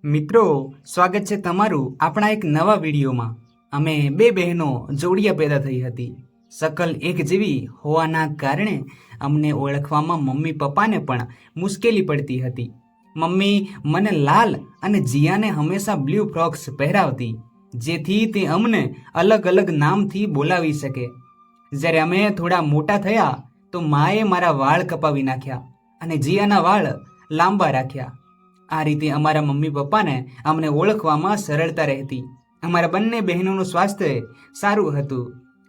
મિત્રો, સ્વાગત છે તમારું આપણા એક નવા વિડીયોમાં। અમે બે બહેનો જોડિયા પેદા થઈ હતી। શકલ એક જેવી હોવાના કારણે અમને ઓળખવામાં મમ્મી પપ્પાને પણ મુશ્કેલી પડતી હતી। મમ્મી મને લાલ અને જીયાને હંમેશા બ્લુ ફ્રોક્સ પહેરાવતી, જેથી તે અમને અલગ અલગ નામથી બોલાવી શકે। જ્યારે અમે થોડા મોટા થયા તો માએ મારા વાળ કપાવી નાખ્યા અને જીયાના વાળ લાંબા રાખ્યા। આ રીતે અમારા મમ્મી પપ્પાને અમને ઓળખવામાં સરળતા રહેતી। અમારા બંને બહેનોનું સ્વાસ્થ્ય સારું હતું,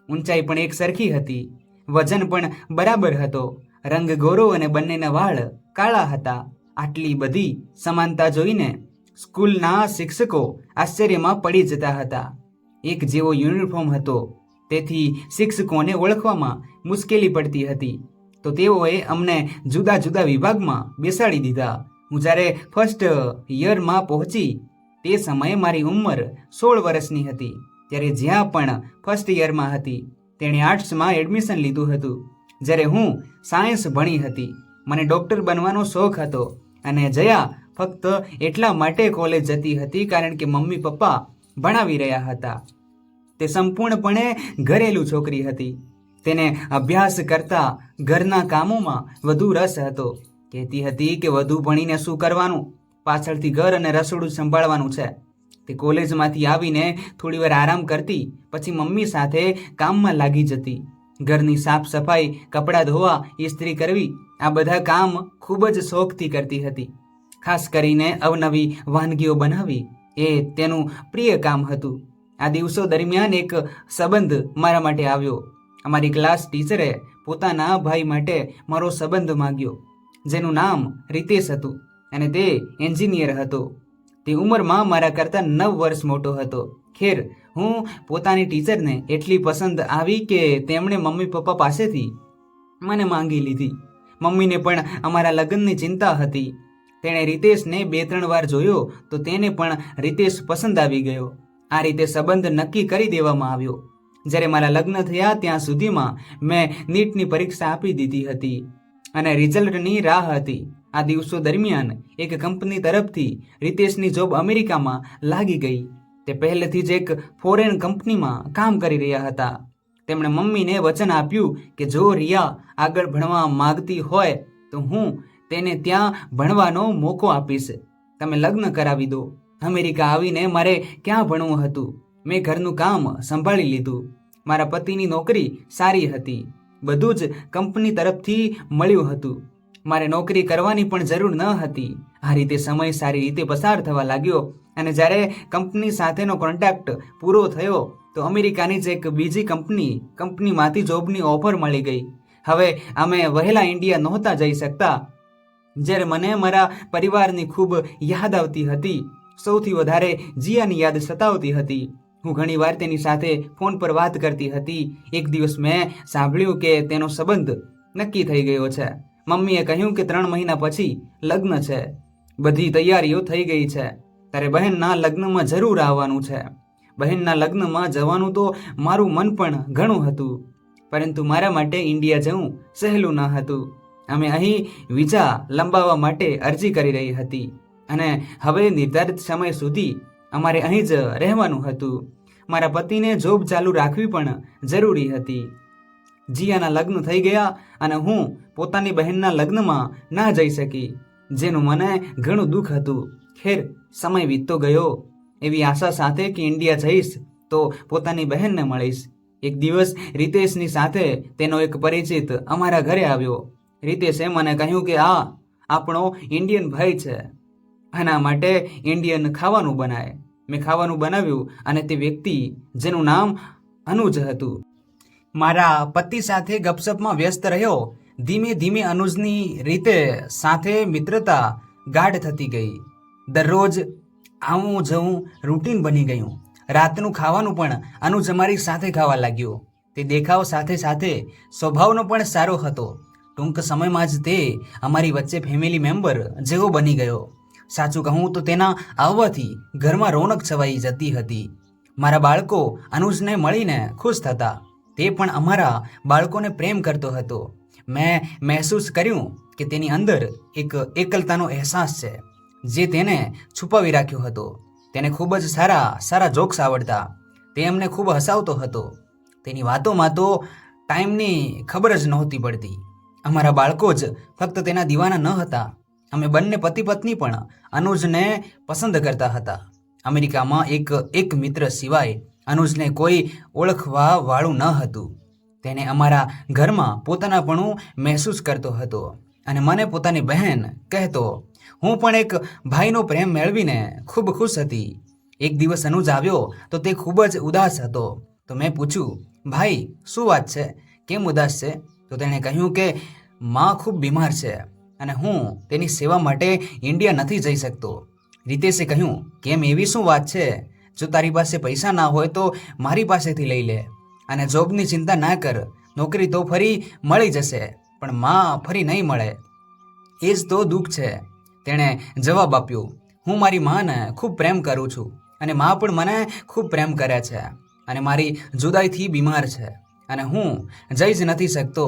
ઊંચાઈ પણ એક સરખી હતી, વજન પણ બરાબર હતો, રંગ ગોરો અને બંનેના વાળ કાળા હતા। આટલી બધી સમાનતા જોઈને સ્કૂલના શિક્ષકો આશ્ચર્યમાં પડી જતા હતા। એક જેવો યુનિફોર્મ હતો, તેથી શિક્ષકોને ઓળખવામાં મુશ્કેલી પડતી હતી, તો તેઓએ અમને જુદા જુદા વિભાગમાં બેસાડી દીધા। હું જ્યારે ફર્સ્ટ યરમાં પહોંચી તે સમયે મારી ઉંમર 16 વર્ષની હતી। ત્યારે જ્યાં પણ ફર્સ્ટ યરમાં હતી તેણે આર્ટ્સમાં એડમિશન લીધું હતું, જ્યારે હું સાયન્સ ભણી હતી। મને ડૉક્ટર બનવાનો શોખ હતો અને જયા ફક્ત એટલા માટે કોલેજ જતી હતી કારણ કે મમ્મી પપ્પા ભણાવી રહ્યા હતા। તે સંપૂર્ણપણે ઘરેલું છોકરી હતી। તેને અભ્યાસ કરતા ઘરના કામોમાં વધુ રસ હતો। કહેતી હતી કે વધુ ભણીને શું કરવાનું, પાછળથી ઘર અને રસોડું સંભાળવાનું છે। તે કોલેજમાંથી આવીને થોડી વાર આરામ કરતી, પછી મમ્મી સાથે કામમાં લાગી જતી। ઘરની સાફ સફાઈ, કપડાં ધોવા, ઇસ્ત્રી કરવી, આ બધા કામ ખૂબ જ શોખથી કરતી હતી। ખાસ કરીને અવનવી વાનગીઓ બનાવવી એ તેનું પ્રિય કામ હતું। આ દિવસો દરમિયાન એક સંબંધ મારા માટે આવ્યો। અમારી ક્લાસ ટીચરે પોતાના ભાઈ માટે મારો સંબંધ માંગ્યો, જેનું નામ રિતેશ હતું અને તે એન્જિનિયર હતો। તે ઉંમરમાં મારા કરતાં 9 વર્ષ મોટો હતો। ખેર, હું પોતાની ટીચરને એટલી પસંદ આવી કે તેમણે મમ્મી પપ્પા પાસેથી મને માંગી લીધી। મમ્મીને પણ અમારા લગ્નની ચિંતા હતી। તેણે રિતેશને 2-3 વાર જોયો તો તેને પણ રિતેશ પસંદ આવી ગયો। આ રીતે સંબંધ નક્કી કરી દેવામાં આવ્યો। જ્યારે મારા લગ્ન થયા ત્યાં સુધીમાં મેં નીટની પરીક્ષા આપી દીધી હતી અને રિઝલ્ટની રાહ હતી। આ દિવસો દરમિયાન એક કંપની તરફથી રિતેશની જોબ અમેરિકામાં લાગી ગઈ। તે પહેલેથી જ એક ફોરેન કંપનીમાં કામ કરી રહ્યા હતા। તેમણે મમ્મીને વચન આપ્યું કે જો રિયા આગળ ભણવા માંગતી હોય તો હું તેને ત્યાં ભણવાનો મોકો આપીશ, તમે લગ્ન કરાવી દો। અમેરિકા આવીને મારે ક્યાં ભણવું હતું, મેં ઘરનું કામ સંભાળી લીધું। મારા પતિની નોકરી સારી હતી, બધું જ કંપની તરફથી મળ્યું હતું, મારે નોકરી કરવાની પણ જરૂર ન હતી। આ રીતે સમય સારી રીતે પસાર થવા લાગ્યો અને જ્યારે કંપની સાથેનો કોન્ટ્રાક્ટ પૂરો થયો તો અમેરિકાની જ એક બીજી કંપનીમાંથી જોબની ઓફર મળી ગઈ। હવે અમે વહેલા ઇન્ડિયા નહોતા જઈ શકતા। જ્યારે મને મારા પરિવારની ખૂબ યાદ આવતી હતી, સૌથી વધારે જીયાની યાદ સતાવતી હતી। હું ઘણીવાર તેની સાથે ફોન પર વાત કરતી હતી। એક દિવસ મેં સાંભળ્યું કે તેનો સંબંધ નક્કી થઈ ગયો છે। મમ્મીએ કહ્યું કે 3 મહિના પછી લગ્ન છે, બધી તૈયારીઓ થઈ ગઈ છે, તારે બહેનના લગ્નમાં જરૂર આવવાનું છે। બહેનના લગ્નમાં જવાનું તો મારું મન પણ ઘણું હતું, પરંતુ મારા માટે ઇન્ડિયા જવું સહેલું ન હતું। અમે અહીં વિઝા લંબાવવા માટે અરજી કરી રહી હતી અને હવે નિર્ધારિત સમય સુધી અમારે અહીં જ રહેવાનું હતું। મારા પતિને જોબ ચાલુ રાખવી પણ જરૂરી હતી। જીયાના લગ્ન થઈ ગયા અને હું પોતાની બહેનના લગ્નમાં ના જઈ શકી, જેનું મને ઘણું દુઃખ હતું। ખેર, સમય વીતતો ગયો, એવી આશા સાથે કે ઇન્ડિયા જઈશ તો પોતાની બહેનને મળીશ। એક દિવસ રિતેશની સાથે તેનો એક પરિચિત અમારા ઘરે આવ્યો। રિતેશે મને કહ્યું કે આ આપણો ઇન્ડિયન ભાઈ છે, આના માટે ઇન્ડિયન ખાવાનું બનાય। મેં ખાવાનું બનાવ્યું અને તે વ્યક્તિ, જેનું નામ અનુજ હતું, મારા પતિ સાથે ગપસપમાં વ્યસ્ત રહ્યો। ધીમે ધીમે અનુજની રીતે સાથે મિત્રતા ગાઢ થતી ગઈ। દરરોજ આવું જવું રૂટીન બની ગયું। રાતનું ખાવાનું પણ અનુજ અમારી સાથે ખાવા લાગ્યો। તે દેખાવ સાથે સાથે સ્વભાવનો પણ સારો હતો। ટૂંક સમયમાં જ તે અમારી વચ્ચે ફેમિલી મેમ્બર જેવો બની ગયો। સાચું કહું તો તેના આવવાથી ઘરમાં રોનક છવાઈ જતી હતી। મારા બાળકો અનુજને મળીને ખુશ થતા, તે પણ અમારા બાળકોને પ્રેમ કરતો હતો। મેં મહેસૂસ કર્યું કે તેની અંદર એક એકલતાનો અહેસાસ છે, જે તેને છુપાવી રાખ્યો હતો. તેને ખૂબ જ સારા જોક્સ આવડતા. તે અમને ખૂબ હસાવતો હતો. તેની વાતોમાં તો ટાઈમની ખબર જ નહોતી પડતી. અમારા બાળકો જ ફક્ત તેના દીવાના ન હતા. અમે બંને પતિ પત્ની પણ અનુજને પસંદ કરતા હતા. અમેરિકામાં એક મિત્ર સિવાય અનુજને કોઈ ઓળખવા વાળું ન હતું. તેને અમારા ઘરમાં પોતાનાપણું મહેસૂસ કરતો હતો અને મને પોતાની બહેન કહેતો. હું પણ એક ભાઈનો પ્રેમ મેળવીને ખૂબ ખુશ હતી. એક દિવસ અનુજ આવ્યો તો તે ખૂબ જ ઉદાસ હતો. તો મેં પૂછ્યું, ભાઈ શું વાત છે, કેમ ઉદાસ છે? તો તેણે કહ્યું કે માં ખૂબ બીમાર છે અને હું તેની સેવા માટે ઇન્ડિયા નથી જઈ શકતો. રીતેશે કહ્યું, કેમ એવી શું વાત છે? જો તારી પાસે પૈસા ના હોય તો મારી પાસેથી લઈ લે અને જોબની ચિંતા ના કર. નોકરી તો ફરી મળી જશે પણ માં ફરી નહીં મળે. એ જ તો દુઃખ છે. તેણે જવાબ આપ્યો, હું મારી માને ખૂબ પ્રેમ કરું છું અને માં પણ મને ખૂબ પ્રેમ કરે છે અને મારી જુદાઈથી બીમાર છે અને હું જઈ જ નથી શકતો.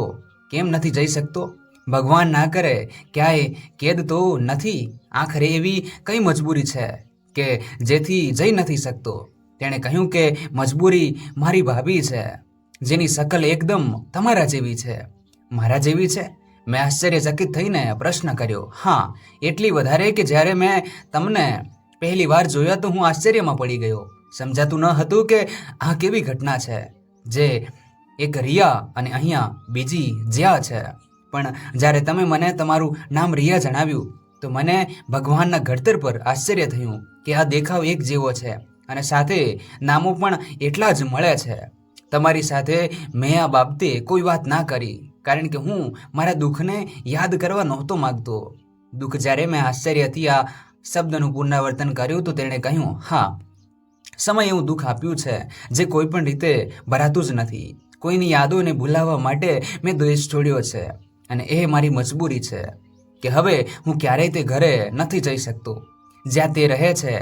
કેમ નથી જઈ શકતો? ભગવાન ના કરે ક્યાંય કેદ તો નથી. આખરે એવી કઈ મજબૂરી છે કે જેથી જઈ નથી શકતો? તેણે કહ્યું કે મજબૂરી મારી ભાભી છે, જેની શકલ એકદમ તમારા જેવી છે. મારા જેવી છે? મેં આશ્ચર્યચકિત થઈને પ્રશ્ન કર્યો. હા, એટલી વધારે કે જ્યારે મેં તમને પહેલી વાર જોયા તો હું આશ્ચર્યમાં પડી ગયો. સમજાતું ન હતું કે આ કેવી ઘટના છે જે એક રિયા અને અહીંયા બીજી જ્યા છે. પણ જ્યારે તમે મને તમારું નામ રિયા જણાવ્યું તો મને ભગવાનના ઘડતર પર આશ્ચર્ય થયું કે આ દેખાવ એક જેવો છે અને સાથે નામો પણ એટલા જ મળે છે. તમારી સાથે મેં આ બાબતે કોઈ વાત ના કરી કારણ કે હું મારા દુઃખને યાદ કરવા નહોતો માગતો. દુઃખ જ્યારે મેં આશ્ચર્યથી આ શબ્દનું પુનરાવર્તન કર્યું તો તેણે કહ્યું, હા, સમય એવું દુઃખ આપ્યું છે જે કોઈ પણ રીતે ભરાતું જ નથી. કોઈની યાદોને ભૂલાવવા માટે મેં દ્વેષ છોડ્યો છે અને એ મારી મજબૂરી છે કે હવે હું ક્યારેય તે ઘરે નથી જઈ શકતો જ્યાં તે રહે છે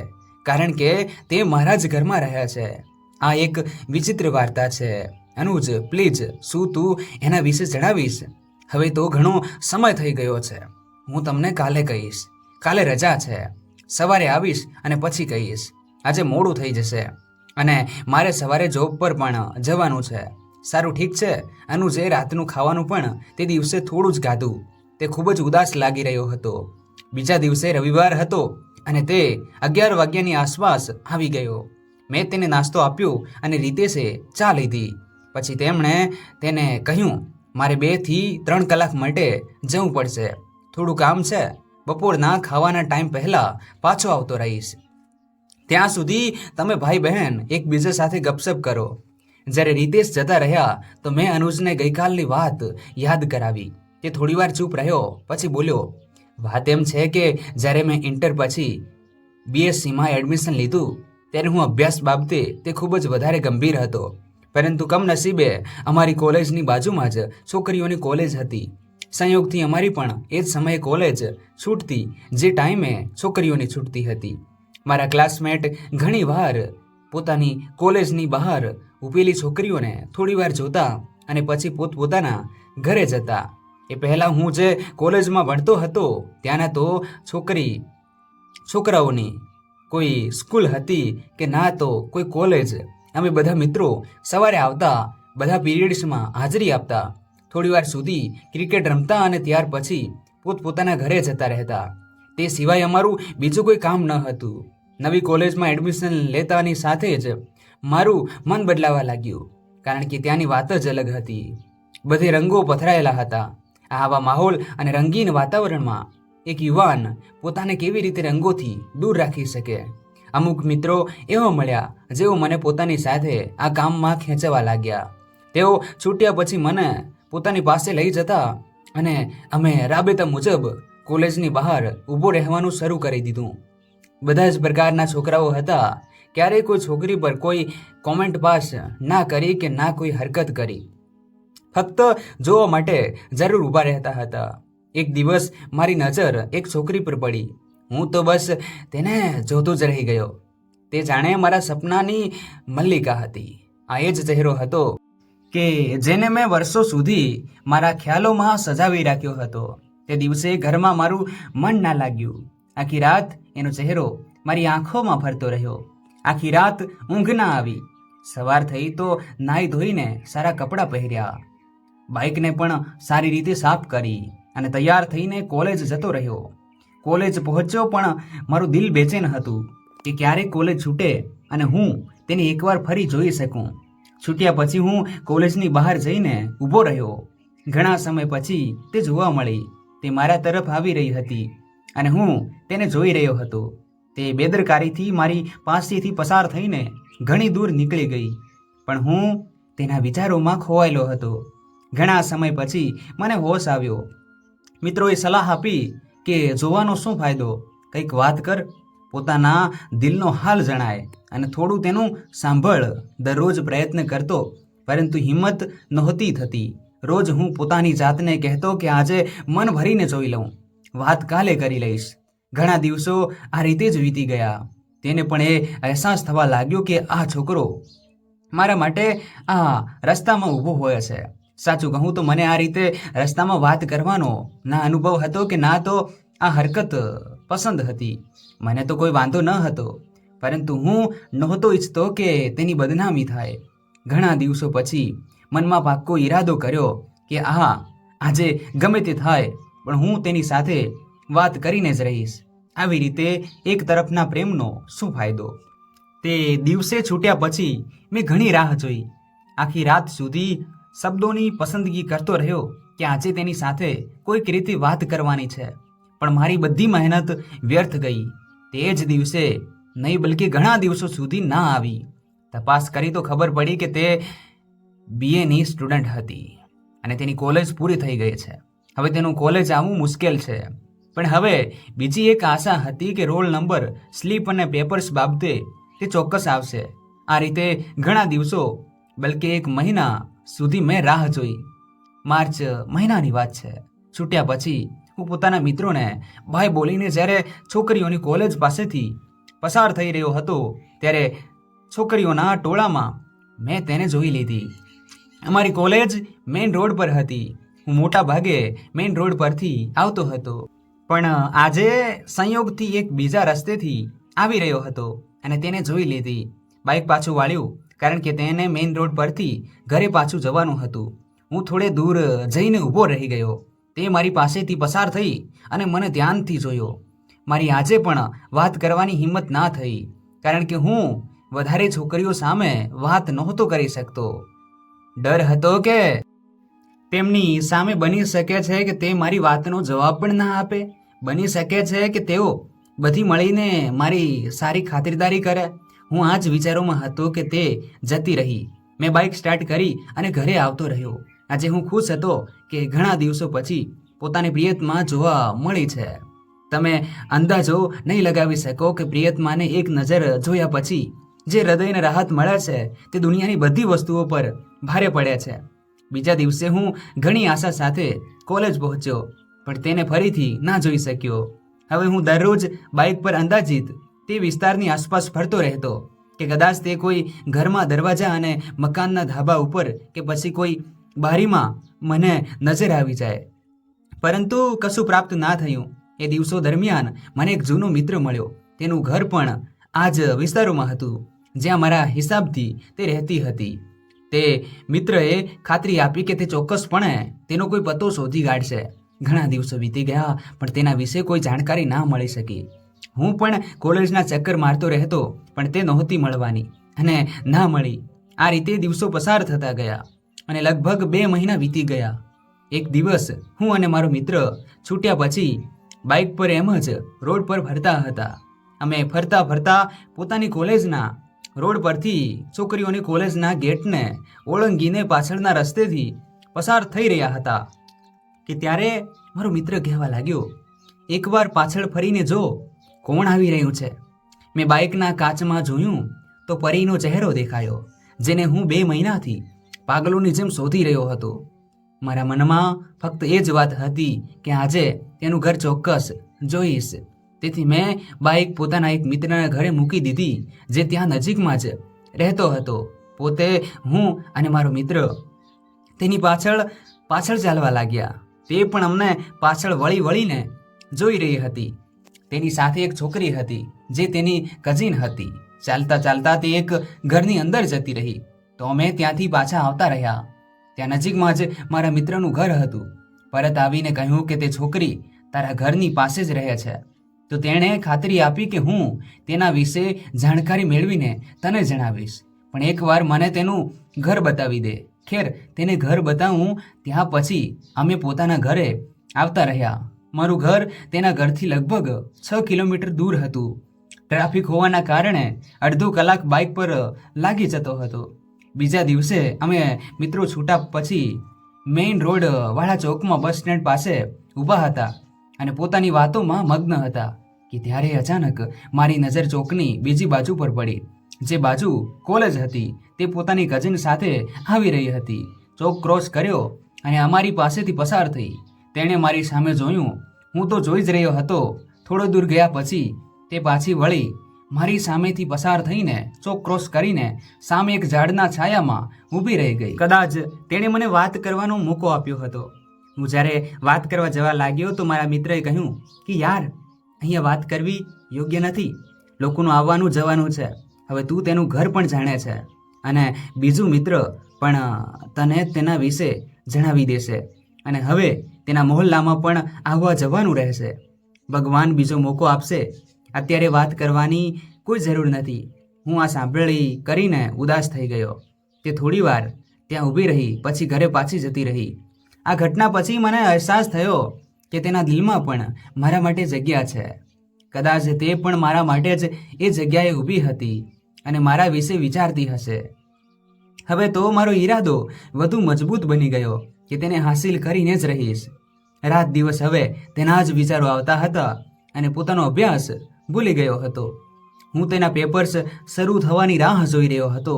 કારણ કે તે મારા જ ઘરમાં રહે છે. આ એક વિચિત્ર વાર્તા છે. અનુજ, પ્લીઝ શું તું એના વિશે જણાવીશ? હવે તો ઘણો સમય થઈ ગયો છે. હું તમને કાલે કહીશ. કાલે રજા છે. સવારે આવીશ અને પછી કહીશ. આજે મોડું થઈ જશે અને મારે સવારે જોબ પર પણ જવાનું છે. સારું, ઠીક છે. અનુજે રાતનું ખાવાનું પણ તે દિવસે થોડું જ ખાધું. તે ખૂબ જ ઉદાસ લાગી રહ્યો હતો. બીજા દિવસે રવિવાર હતો અને તે 11 વાગ્યાની આસપાસ આવી ગયો. મેં તેને નાસ્તો આપ્યો અને રીતેશે ચા લીધી. પછી તેમણે તેને કહ્યું, મારે 2 થી 3 કલાક માટે જવું પડશે. થોડું કામ છે. બપોરના ખાવાના ટાઈમ પહેલા પાછો આવતો રહીશ. ત્યાં સુધી તમે ભાઈ બહેન એકબીજા સાથે ગપસપ કરો. જ્યારે રીતેશ જતા રહ્યા તો મેં અનુજને ગઈકાલની વાત યાદ કરાવી. તે થોડીવાર ચૂપ રહ્યો, પછી બોલ્યો, વાત એમ છે કે જ્યારે મેં ઇન્ટર પછી BScમાં એડમિશન લીધું ત્યારે હું અભ્યાસ બાબતે તે ખૂબ જ વધારે ગંભીર હતો. પરંતુ કમનસીબે અમારી કોલેજની બાજુમાં જ છોકરીઓની કોલેજ હતી. સંયોગથી અમારી પણ એ જ સમયે કોલેજ છૂટતી જે ટાઈમે છોકરીઓની છૂટતી હતી. મારા ક્લાસમેટ ઘણીવાર પોતાની કોલેજની બહાર ઊભેલી છોકરીઓને થોડીવાર જોતા અને પછી પોતપોતાના ઘરે જતા. એ પહેલાં હું જે કોલેજમાં ભણતો હતો ત્યાંના તો છોકરાઓની કોઈ સ્કૂલ હતી કે ના તો કોઈ કોલેજ. અમે બધા મિત્રો સવારે આવતા, બધા પીરિયડ્સમાં હાજરી આપતા, થોડીવાર સુધી ક્રિકેટ રમતા અને ત્યાર પછી પોતપોતાના ઘરે જતા રહેતા. તે સિવાય અમારું બીજું કોઈ કામ ન હતું. નવી કોલેજમાં એડમિશન લેતાની સાથે જ મારું મન બદલાવા લાગ્યું કારણ કે ત્યાંની વાત જ અલગ હતી. બધે રંગો પથરાયેલા હતા. આવા માહોલ અને રંગીન વાતાવરણમાં એક યુવાન પોતાને કેવી રીતે રંગોથી દૂર રાખી શકે? અમુક મિત્રો એવા મળ્યા જેઓ મને પોતાની સાથે આ કામમાં ખેંચવા લાગ્યા. તેઓ છૂટ્યા પછી મને પોતાની પાસે લઈ જતા અને અમે રાબેતા મુજબ કોલેજની બહાર ઊભો રહેવાનું શરૂ કરી દીધું. બધા જ પ્રકારના છોકરાઓ હતા. ક્યારેય કોઈ છોકરી પર કોઈ કોમેન્ટ પાસ ના કરી કે ના કોઈ હરકત કરી. ફક્ત જોવા માટે જરૂર ઊભા રહેતા હતા. એક દિવસ મારી નજર એક છોકરી પર પડી. હું તો બસ તેને જોતો જ રહી ગયો. તે જાણે મારા સપનાની મલ્લિકા હતી. આ એ જ ચહેરો હતો કે જેને મેં વર્ષો સુધી મારા ખ્યાલોમાં સજાવી રાખ્યો હતો. તે દિવસે ઘરમાં મારું મન ના લાગ્યું આખી રાત એનો ચહેરો મારી આંખોમાં ફરતો રહ્યો. આખી રાત ઊંઘ ના આવી. સવાર થઈ તો નાહી ધોઈને સારા કપડાં પહેર્યા, બાઇકને પણ સારી રીતે સાફ કરી અને તૈયાર થઈને કોલેજ જતો રહ્યો. કોલેજ પહોંચ્યો પણ મારું દિલ બેચેન હતું કે ક્યારે કોલેજ છૂટે અને હું તેને એકવાર ફરી જોઈ શકું. છૂટ્યા પછી હું કોલેજની બહાર જઈને ઊભો રહ્યો. ઘણા સમય પછી તે જોવા મળી. તે મારા તરફ આવી રહી હતી અને હું તેને જોઈ રહ્યો હતો. તે બેદરકારીથી મારી પાસેથી પસાર થઈને ઘણી દૂર નીકળી ગઈ, પણ હું તેના વિચારોમાં ખોવાયેલો હતો. ઘણા સમય પછી મને હોશ આવ્યો. મિત્રોએ સલાહ આપી કે જોવાનો શું ફાયદો, કંઈક વાત કર, પોતાના દિલનો હાલ જણાય અને થોડું તેનું સાંભળ. દરરોજ પ્રયત્ન કરતો, પરંતુ હિંમત નહોતી થતી. રોજ હું પોતાની જાતને કહેતો કે આજે મન ભરીને જોઈ લઉં, વાત કાલે કરી લઈશ. ઘણા દિવસો આ રીતે જ વીતી ગયા. તેને પણ એ અહેસાસ થવા લાગ્યો કે આ છોકરો મારા માટે આ રસ્તામાં ઊભો હોય છે. સાચું કહું તો મને આ રીતે રસ્તામાં વાત કરવાનો ના અનુભવ હતો કે ના તો આ હરકત પસંદ હતી. મને તો કોઈ વાંધો ન હતો, પરંતુ હું નહોતો ઈચ્છતો કે તેની બદનામી થાય. ઘણા દિવસો પછી મનમાં પાક્કો ઈરાદો કર્યો કે આજે ગમે તે થાય પણ હું તેની સાથે વાત કરીને જ રહીશ. આવી રીતે એક તરફના પ્રેમનો શું ફાયદો? તે દિવસે છૂટ્યા પછી મેં ઘણી રાહ જોઈ. આખી રાત સુધી શબ્દોની પસંદગી કરતો રહ્યો કે આજે તેની સાથે કોઈક રીતે વાત કરવાની છે, પણ મારી બધી મહેનત વ્યર્થ ગઈ. તે જ દિવસે નહીં બલકે ઘણા દિવસો સુધી ના આવી. તપાસ કરી તો ખબર પડી કે તે BAની સ્ટુડન્ટ હતી અને તેની કોલેજ પૂરી થઈ ગઈ છે. હવે તેનું કોલેજ આવવું મુશ્કેલ છે, પણ હવે બીજી એક આશા હતી કે રોલ નંબર, સ્લીપ અને પેપર્સ બાબતે તે ચોક્કસ આવશે. આ રીતે ઘણા દિવસો, બલકે એક મહિના સુધી મેં રાહ જોઈ. માર્ચ મહિનાની વાત છે. છૂટ્યા પછી હું પોતાના મિત્રોને ભાઈ બોલીને જ્યારે છોકરીઓની કોલેજ પાસેથી પસાર થઈ રહ્યો હતો, ત્યારે છોકરીઓના ટોળામાં મેં તેને જોઈ લીધી. અમારી કોલેજ મેઇન રોડ પર હતી. હું મોટા ભાગે મેઇન રોડ પરથી આવતો હતો, પણ આજે સંયોગથી એક બીજા રસ્તેથી આવી રહ્યો હતો અને તેને જોઈ લીધી. બાઇક પાછું વાળ્યું, કારણ કે તેને મેઇન રોડ પરથી ઘરે પાછું જવાનું હતું. હું થોડે દૂર જઈને ઊભો રહી ગયો. તે મારી પાસેથી પસાર થઈ અને મને ધ્યાનથી જોયો. મારી આજે પણ વાત કરવાની હિંમત ના થઈ, કારણ કે હું વધારે છોકરીઓ સામે વાત નહોતો કરી શકતો. ડર હતો કે તેમની સામે બની શકે છે કે તે મારી વાતનો જવાબ પણ ના આપે. બની શકે છે કે તેઓ બધી મળીને મારી સારી ખાતરદારી કરે. હું આ જ વિચારોમાં હતો કે તે જતી રહી. મેં બાઇક સ્ટાર્ટ કરી અને ઘરે આવતો રહ્યો. આજે હું ખુશ હતો કે ઘણા દિવસો પછી પોતાની પ્રિયતમા જોવા મળી છે. તમે અંદાજો નહીં લગાવી શકો કે પ્રિયતમાને એક નજર જોયા પછી જે હૃદયને રાહત મળે છે તે દુનિયાની બધી વસ્તુઓ પર ભારે પડે છે. બીજા દિવસે હું ઘણી આશા સાથે કોલેજ પહોંચ્યો, પણ તેને ફરીથી ના જોઈ શક્યો. હવે હું દરરોજ બાઇક પર અંદાજિત તે વિસ્તારની આસપાસ ફરતો રહેતો કે કદાચ તે કોઈ ઘરમાં દરવાજા અને મકાનના ધાબા ઉપર કે પછી કોઈ બારીમાં મને નજર આવી જાય, પરંતુ કશું પ્રાપ્ત ના થયું. એ દિવસો દરમિયાન મને એક જૂનો મિત્ર મળ્યો. તેનું ઘર પણ આ જ વિસ્તારોમાં હતું જ્યાં મારા હિસાબથી તે રહેતી હતી. તે મિત્રએ ખાતરી આપી કે તે ચોક્કસપણે તેનો કોઈ પતો શોધી કાઢશે. ઘણા દિવસો વીતી ગયા, પણ તેના વિશે કોઈ જાણકારી ના મળી શકી. હું પણ કોલેજના ચક્કર મારતો રહેતો, પણ તે નહોતી મળવાની અને ના મળી. આ રીતે દિવસો પસાર થતા ગયા અને લગભગ 2 મહિના વીતી ગયા. એક દિવસ હું અને મારો મિત્ર છૂટ્યા પછી બાઇક પર એમ જ રોડ પર ફરતા હતા. અમે ફરતા ફરતા પોતાની કોલેજના રોડ પરથી છોકરીઓની કોલેજના ગેટને ઓળંગીને પાછળના રસ્તેથી પસાર થઈ રહ્યા હતા કે ત્યારે મારો મિત્ર કહેવા લાગ્યો, એકવાર પાછળ ફરીને જો, કોણ આવી રહ્યું છે. મેં બાઇકના કાચમાં જોયું તો પરીનો ચહેરો દેખાયો, જેને હું 2 મહિનાથી પાગલોની જેમ શોધી રહ્યો હતો. મારા મનમાં ફક્ત એ જ વાત હતી કે આજે તેનું ઘર ચોક્કસ જોઈશ. તેથી મેં બાઇક પોતાના એક મિત્રના ઘરે મૂકી દીધી, જે ત્યાં નજીકમાં જ રહેતો હતો. પોતે હું અને મારો મિત્ર તેની પાછળ ચાલવા લાગ્યા. તે પણ અમને પાછળ વળીને જોઈ રહી હતી. તેની સાથે એક છોકરી હતી જે તેની કઝિન હતી. ચાલતા ચાલતા તે એક ઘરની અંદર જતી રહી તો અમે ત્યાંથી પાછા આવતા રહ્યા. ત્યાં નજીકમાં જ મારા મિત્રનું ઘર હતું. પરત આવીને કહ્યું કે તે છોકરી તારા ઘરની પાસે જ રહે છે. તો તેણે ખાતરી આપી કે હું તેના વિશે જાણકારી મેળવીને તને જણાવીશ, પણ એકવાર મને તેનું ઘર બતાવી દે. ખેર, તેને ઘર બતાવું ત્યાં પછી અમે પોતાના ઘરે આવતા રહ્યા. મારું ઘર તેના ઘરથી લગભગ 6 કિલોમીટર દૂર હતું. ટ્રાફિક હોવાના કારણે અડધો કલાક બાઇક પર લાગી જતો હતો. બીજા દિવસે અમે મિત્રો છૂટા પછી મેઇન રોડ વાળા ચોકમાં બસ સ્ટેન્ડ પાસે ઊભા હતા અને પોતાની વાતોમાં મગ્ન હતા કે ત્યારે અચાનક મારી નજર ચોકની બીજી બાજુ પર પડી. જે બાજુ કોલેજ હતી તે પોતાની કઝિન સાથે આવી રહી હતી. ચોક ક્રોસ કર્યો અને અમારી પાસેથી પસાર થઈ. તેણે મારી સામે જોયું. હું તો જોઈ જ રહ્યો હતો. થોડો દૂર ગયા પછી તે પાછી વળી મારી સામેથી પસાર થઈને ચોક ક્રોસ કરીને સામે એક ઝાડના છાયામાં ઊભી રહી ગઈ. કદાચ તેણે મને વાત કરવાનો મોકો આપ્યો હતો. હું જ્યારે વાત કરવા જવા લાગ્યો તો મારા મિત્રએ કહ્યું કે યાર, અહીંયા વાત કરવી યોગ્ય નથી. લોકોનું આવવાનું જવાનું છે. હવે તું તેનું ઘર પણ જાણે છે અને બીજું મિત્ર પણ તને તેના વિશે જણાવી દેશે અને હવે તેના મોહલ્લામાં પણ આવવા જવાનું રહેશે. ભગવાન બીજો મોકો આપશે. અત્યારે વાત કરવાની કોઈ જરૂર નથી. હું આ સાંભળી કરીને ઉદાસ થઈ ગયો. તે થોડી વાર ત્યાં ઊભી રહી, પછી ઘરે પાછી જતી રહી. આ ઘટના પછી મને અહેસાસ થયો કે તેના દિલમાં પણ મારા માટે જગ્યા છે. કદાચ તે પણ મારા માટે જ એ જગ્યાએ ઊભી હતી અને મારા વિશે વિચારતી હશે. હવે તો મારો ઈરાદો વધુ મજબૂત બની ગયો કે તેને હાસિલ કરીને જ રહીશ. રાત દિવસ હવે તેના જ વિચારો આવતા હતા અને પોતાનો અભ્યાસ ભૂલી ગયો હતો. હું તેના પેપર્સ શરૂ થવાની રાહ જોઈ રહ્યો હતો,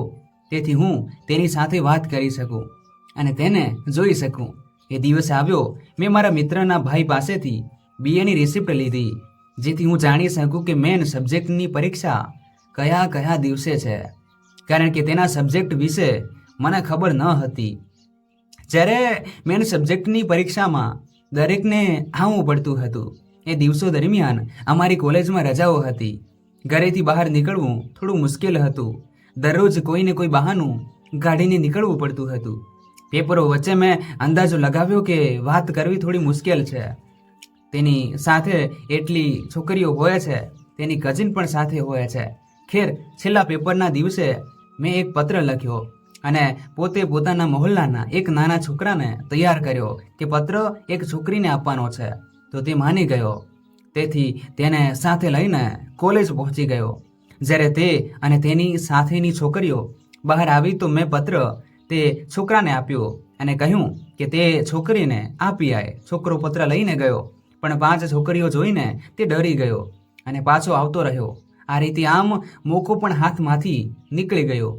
તેથી હું તેની સાથે વાત કરી શકું અને તેને જોઈ શકું. એ દિવસ આવ્યો. મેં મારા મિત્રના ભાઈ પાસેથી BAની રિસિપ્ટ લીધી, જેથી હું જાણી શકું કે મેન સબ્જેક્ટની પરીક્ષા કયા કયા દિવસે છે, કારણ કે તેના સબ્જેક્ટ વિશે મને ખબર ન હતી. જ્યારે મેન સબ્જેક્ટની પરીક્ષામાં દરેકને આવવું પડતું હતું. એ દિવસો દરમિયાન અમારી કોલેજમાં રજાઓ હતી. ઘરેથી બહાર નીકળવું થોડું મુશ્કેલ હતું. દરરોજ કોઈને કોઈ બહાનું કાઢીને નીકળવું પડતું હતું. પેપરો વચ્ચે મેં અંદાજો લગાવ્યો કે વાત કરવી થોડી મુશ્કેલ છે. તેની સાથે એટલી છોકરીઓ હોય છે, તેની કઝિન પણ સાથે હોય છે. ખેર, છેલ્લા પેપરના દિવસે મેં એક પત્ર લખ્યો અને પોતે પોતાના મોહલ્લાના એક નાના છોકરાને તૈયાર કર્યો કે પત્ર એક છોકરીને આપવાનો છે. તો તે માની ગયો. તેથી તેને સાથે લઈને કોલેજ પહોંચી ગયો. જ્યારે તે અને તેની સાથેની છોકરીઓ બહાર આવી તો મેં પત્ર તે છોકરાને આપ્યો અને કહ્યું કે તે છોકરીને આપી આય. છોકરો પત્ર લઈને ગયો, પણ 5 છોકરીઓ જોઈને તે ડરી ગયો અને પાછો આવતો રહ્યો. આ રીતે આમ મોકો પણ હાથમાંથી નીકળી ગયો.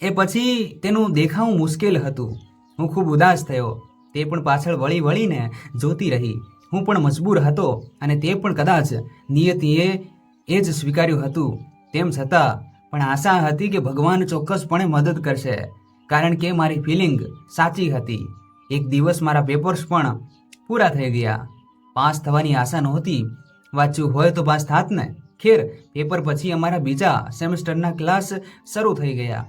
એ પછી તેનું દેખાવું મુશ્કેલ હતું. હું ખૂબ ઉદાસ થયો. તે પણ પાછળ વળી વળીને જોતી રહી. હું પણ મજબૂર હતો અને તે પણ કદાચ નિયતિએ એ જ સ્વીકાર્યું હતું. તેમ છતાં પણ આશા હતી કે ભગવાન ચોક્કસપણે મદદ કરશે, કારણ કે મારી ફિલિંગ સાચી હતી. એક દિવસ મારા પેપર્સ પણ પૂરા થઈ ગયા. પાસ થવાની આશા નહોતી. વાંચ્યું હોય તો પાસ થાત ને. ખેર, પેપર પછી અમારા બીજા સેમેસ્ટરના ક્લાસ શરૂ થઈ ગયા.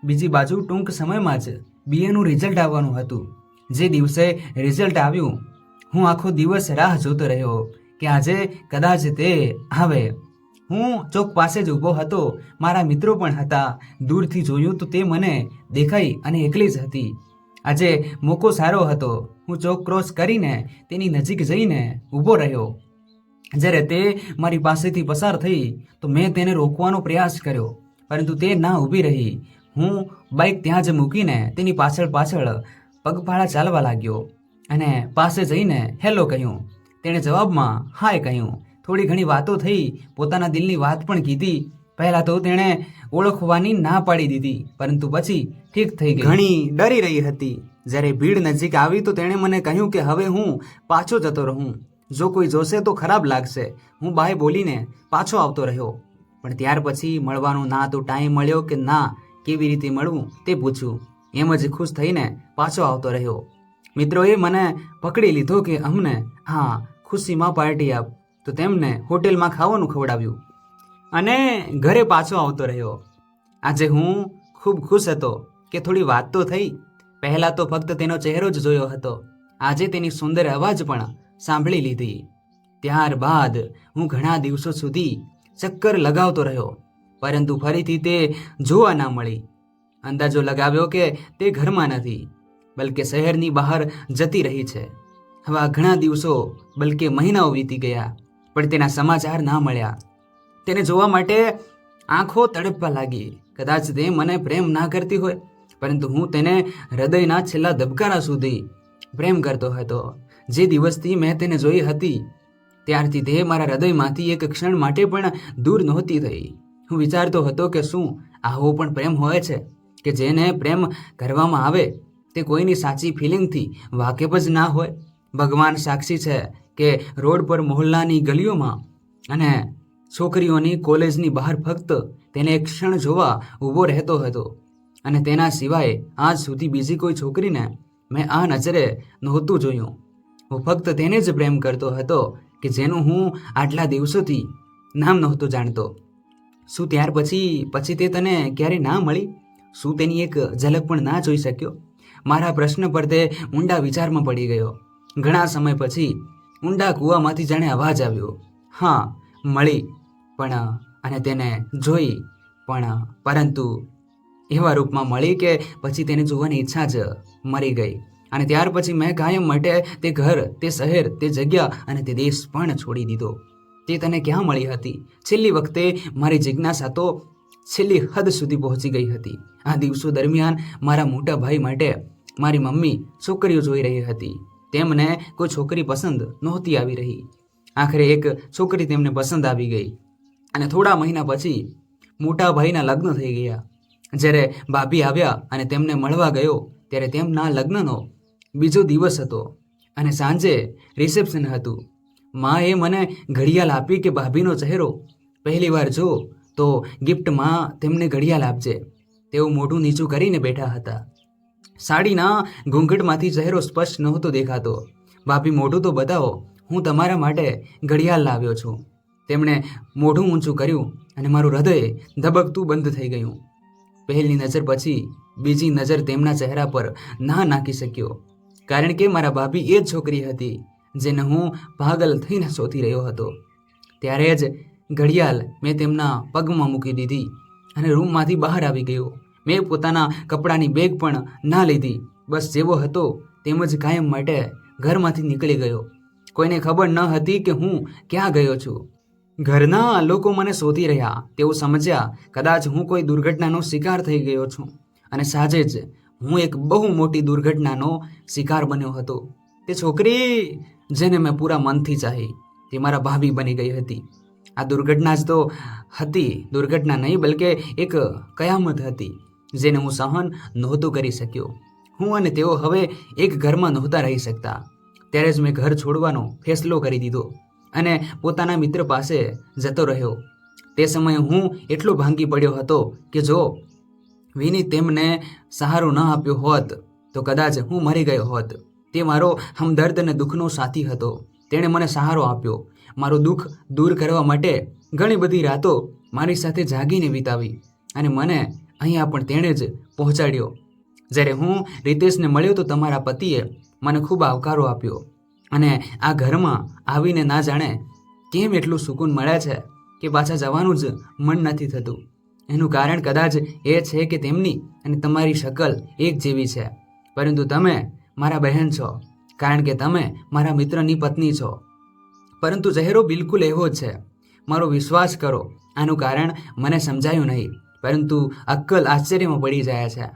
બીજી બાજુ ટૂંક સમયમાં જ BAનું રિઝલ્ટ આવવાનું હતું. જે દિવસે રિઝલ્ટ આવ્યું, હું આખો દિવસ રાહ જોતો રહ્યો કે આજે કદાચ તે આવે. હું ચોક પાસે જ ઊભો હતો. મારા મિત્રો પણ હતા. દૂરથી જોયું તો તે મને દેખાઈ અને એકલી જ હતી. આજે મોકો સારો હતો. હું ચોક ક્રોસ કરીને તેની નજીક જઈને ઊભો રહ્યો. જ્યારે તે મારી પાસેથી પસાર થઈ તો મેં તેને રોકવાનો પ્રયાસ કર્યો, પરંતુ તે ના ઊભી રહી. હું બાઇક ત્યાં જ મૂકીને તેની પાછળ પગપાળા ચાલવા લાગ્યો અને પાસે જઈને હેલો કહ્યું. તેણે જવાબમાં હાય કહ્યું. થોડી ઘણી વાતો થઈ. પોતાના દિલની વાત પણ કીધી. પહેલા તો તેણે ઓળખવાની ના પાડી દીધી, પરંતુ પછી ઠીક થઈ ગઈ. ઘણી ડરી રહી હતી. જ્યારે ભીડ નજીક આવી તો તેણે મને કહ્યું કે હવે હું પાછો જતો રહું. જો કોઈ જોશે તો ખરાબ લાગશે. હું બાય બોલીને પાછો આવતો રહ્યો. પણ ત્યાર પછી મળવાનો ના તો ટાઈમ મળ્યો કે ના કેવી રીતે મળવું તે પૂછ્યું. એમ જ ખુશ થઈને પાછો આવતો રહ્યો. મિત્રોએ મને પકડી લીધો કે અમને ખુશીમાં પાર્ટી આપ. તો તેમને હોટેલમાં ખાવાનું ખવડાવ્યું અને ઘરે પાછો આવતો રહ્યો. આજે હું ખૂબ ખુશ હતો કે થોડી વાત તો થઈ. પહેલાં તો ફક્ત તેનો ચહેરો જ જોયો હતો, આજે તેની સુંદર અવાજ પણ સાંભળી લીધી. ત્યારબાદ હું ઘણા દિવસો સુધી ચક્કર લગાવતો રહ્યો, પરંતુ ફરીથી તે જોવા ના મળી. અંદાજો લગાવ્યો કે તે ઘરમાં નથી, બલકે શહેરની બહાર જતી રહી છે. હવે ઘણા દિવસો બલકે મહિનાઓ વીતી ગયા, પણ તેના સમાચાર ના મળ્યા. તેને જોવા માટે આંખો તડપવા લાગી. કદાચ તે મને પ્રેમ ના કરતી હોય, પરંતુ હું તેને હૃદયના છેલ્લા ધબકારા સુધી પ્રેમ કરતો હતો. જે દિવસથી મેં તેને જોઈ હતી ત્યારથી તે મારા હૃદયમાંથી એક ક્ષણ માટે પણ દૂર નહોતી થઈ. હું વિચારતો હતો કે શું આવો પણ પ્રેમ હોય છે કે જેને પ્રેમ કરવામાં આવે તે કોઈની સાચી ફિલિંગથી વાકેફ જ ના હોય. ભગવાન સાક્ષી છે કે રોડ પર મોહલ્લાની ગલીઓમાં અને છોકરીઓની કોલેજની બહાર ફક્ત તેને એક ક્ષણ જોવા ઊભો રહેતો હતો, અને તેના સિવાય આજ સુધી બીજી કોઈ છોકરીને મેં આ નજરે નહોતું જોયું. હું ફક્ત તેને જ પ્રેમ કરતો હતો કે જેનું હું આટલા દિવસોથી નામ નહોતો જાણતો. શું ત્યાર પછી તે તને ક્યારે ના મળી? શું તેની એક ઝલક પણ ના જોઈ શક્યો? મારા પ્રશ્ન પર તે ઊંડા વિચારમાં પડી ગયો. ઘણા સમય પછી ઊંડા કૂવામાંથી જાણે અવાજ આવ્યો. હા, મળી પણ, અને તેને જોઈ પણ, પરંતુ એવા રૂપમાં મળી કે પછી તેને જોવાની ઈચ્છા જ મરી ગઈ. અને ત્યાર પછી મેં કાયમ માટે તે ઘર, તે શહેર, તે જગ્યા અને તે દેશ પણ છોડી દીધો. તે તને ક્યાં મળી હતી? છેલ્લી વખતે મારી જિજ્ઞાસા તો છેલ્લી હદ સુધી પહોંચી ગઈ હતી. આ દિવસો દરમિયાન મારા મોટા ભાઈ માટે મારી મમ્મી છોકરીઓ જોઈ રહી હતી. તેમને કોઈ છોકરી પસંદ નહોતી આવી રહી. આખરે એક છોકરી તેમને પસંદ આવી ગઈ અને થોડા મહિના પછી મોટા ભાઈના લગ્ન થઈ ગયા. જ્યારે ભાભી આવ્યા અને તેમને મળવા ગયો ત્યારે તેમના લગ્નનો બીજો દિવસ હતો અને સાંજે રિસેપ્શન હતું. માએ મને ઘડિયાળ આપી કે ભાભીનો ચહેરો પહેલીવાર જો તો ગિફ્ટમાં તેમને ઘડિયાળ આપજે. તેઓ મોઢું નીચું કરીને બેઠા હતા. સાડીના ઘૂંઘટમાંથી ચહેરો સ્પષ્ટ નહોતો દેખાતો. ભાભી, મોઢું તો બતાવો, હું તમારા માટે ઘડિયાળ લાવ્યો છું. તેમણે મોઢું ઊંચું કર્યું અને મારું હૃદય ધબકતું બંધ થઈ ગયું. પહેલી નજર પછી બીજી નજર તેમના ચહેરા પર ના નાખી શક્યો, કારણ કે મારા ભાભી એ જ છોકરી હતી જેને હું પાગલ થઈને શોધી રહ્યો હતો. ત્યારે જ ઘડિયાળ મેં તેમના પગમાં મૂકી દીધી અને રૂમમાંથી બહાર આવી ગયો. મેં પોતાના કપડાની બેગ પણ ના લીધી. બસ જેવો હતો તેમ જ કાયમ માટે ઘરમાંથી નીકળી ગયો. કોઈને ખબર ન હતી કે હું ક્યાં ગયો છું. ઘરના લોકો મને શોધી રહ્યા. તેઓ સમજ્યા કદાચ હું કોઈ દુર્ઘટનાનો શિકાર થઈ ગયો છું, અને સાંજે જ હું એક બહુ મોટી દુર્ઘટનાનો શિકાર બન્યો હતો. તે છોકરી જેને મેં પૂરા મનથી ચાહી તે મારા ભાભી બની ગઈ હતી. આ દુર્ઘટના જ તો હતી. દુર્ઘટના નહીં, બલકે એક કયામત હતી જેને હું સહન નહોતું કરી શક્યો. હું અને તેઓ હવે એક ઘરમાં નહોતા રહી શકતા. ત્યારે જ મેં ઘર છોડવાનો ફેસલો કરી દીધો અને પોતાના મિત્ર પાસે જતો રહ્યો. તે સમયે હું એટલો ભાંગી પડ્યો હતો કે જો વિની તેમને સહારો ન આપ્યો હોત તો કદાચ હું મરી ગયો હોત. તે મારો હમદર્દ અને દુઃખનો સાથી હતો. તેણે મને સહારો આપ્યો. મારું દુઃખ દૂર કરવા માટે ઘણી બધી રાતો મારી સાથે જાગીને વિતાવી અને મને અહીંયા પણ તેણે જ પહોંચાડ્યો. જ્યારે હું રિતેશને મળ્યો તો તમારા પતિએ મને ખૂબ આવકારો આપ્યો અને આ ઘરમાં આવીને ના જાણે કેમ એટલું સુકૂન મળે છે કે પાછા જવાનું જ મન નથી થતું. એનું કારણ કદાચ એ છે કે તેમની અને તમારી શકલ એક જેવી છે, પરંતુ તમે મારા બહેન છો, કારણ કે તમે મારા મિત્રની પત્ની છો. પરંતુ ચહેરો બિલકુલ એવો જ છે. મારો વિશ્વાસ કરો, આનું કારણ મને સમજાયું નહીં, પરંતુ અક્કલ આશ્ચર્યમાં પડી જાય છે.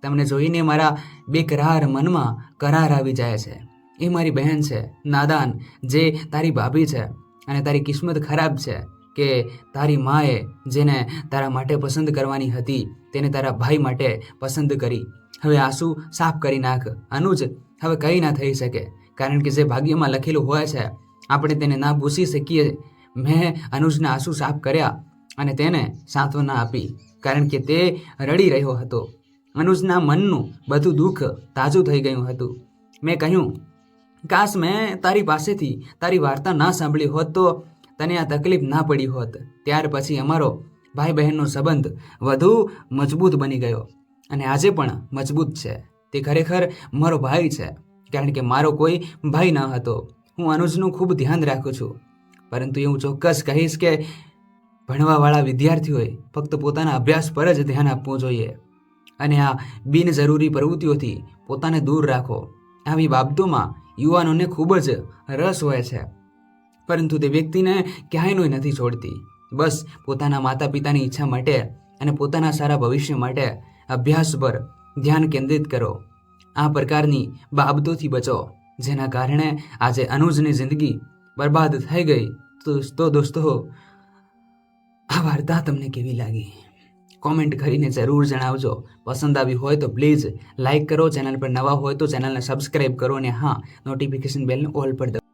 તમને જોઈને મારા બેકરાર મનમાં કરાર આવી જાય છે. એ મારી બહેન છે, નાદાન, જે તારી ભાભી છે, અને તારી કિસ્મત ખરાબ છે કે તારી માએ જેને તારા માટે પસંદ કરવાની હતી તેને તારા ભાઈ માટે પસંદ કરી. હવે આંસુ સાફ કરી નાખ અનુજ. હવે કંઈ ના થઈ શકે, કારણ કે જે ભાગ્યમાં લખેલું હોય છે આપણે તેને ના ભૂસી શકીએ. મેં અનુજના આંસુ સાફ કર્યા અને તેને સાંત્વના આપી, કારણ કે તે રડી રહ્યો હતો. અનુજના મનનું બધું દુઃખ તાજું થઈ ગયું હતું. મેં કહ્યું, કાશ મેં તારી પાસેથી તારી વાર્તા ના સાંભળી હોત તો તને આ તકલીફ ના પડી હોત ત્યાર પછી અમારો ભાઈ બહેનનો સંબંધ વધુ મજબૂત બની ગયો અને આજે પણ મજબૂત છે. તે ખરેખર મારો ભાઈ છે, કારણ કે મારો કોઈ ભાઈ ન હતો. હું અનુજનું ખૂબ ધ્યાન રાખું છું, પરંતુ એવું ચોક્કસ કહીશ કે ભણવાવાળા વિદ્યાર્થીઓએ ફક્ત પોતાના અભ્યાસ પર જ ધ્યાન આપવું જોઈએ અને આ બિનજરૂરી પ્રવૃત્તિઓથી પોતાને દૂર રાખો. આવી બાબતોમાં યુવાનોને ખૂબ જ રસ હોય છે, પરંતુ તે વ્યક્તિને ક્યાંયનું નથી છોડતી. બસ પોતાના માતા પિતાની ઈચ્છા માટે અને પોતાના સારા ભવિષ્ય માટે અભ્યાસ પર ધ્યાન કેન્દ્રિત કરો. આ પ્રકારની બાબતોથી બચો, જેના કારણે આજે અનુજની જિંદગી બરબાદ થઈ ગઈ. તો દોસ્તો, આ વાર્તા તમને કેવી લાગી કોમેન્ટ કરીને જરૂર જણાવજો. પસંદ આવી હોય તો પ્લીઝ લાઇક કરો, ચેનલ પર નવા હોય તો ચેનલને સબસ્ક્રાઇબ કરો અને હા, નોટિફિકેશન બેલને ઓલ પર દબાવો.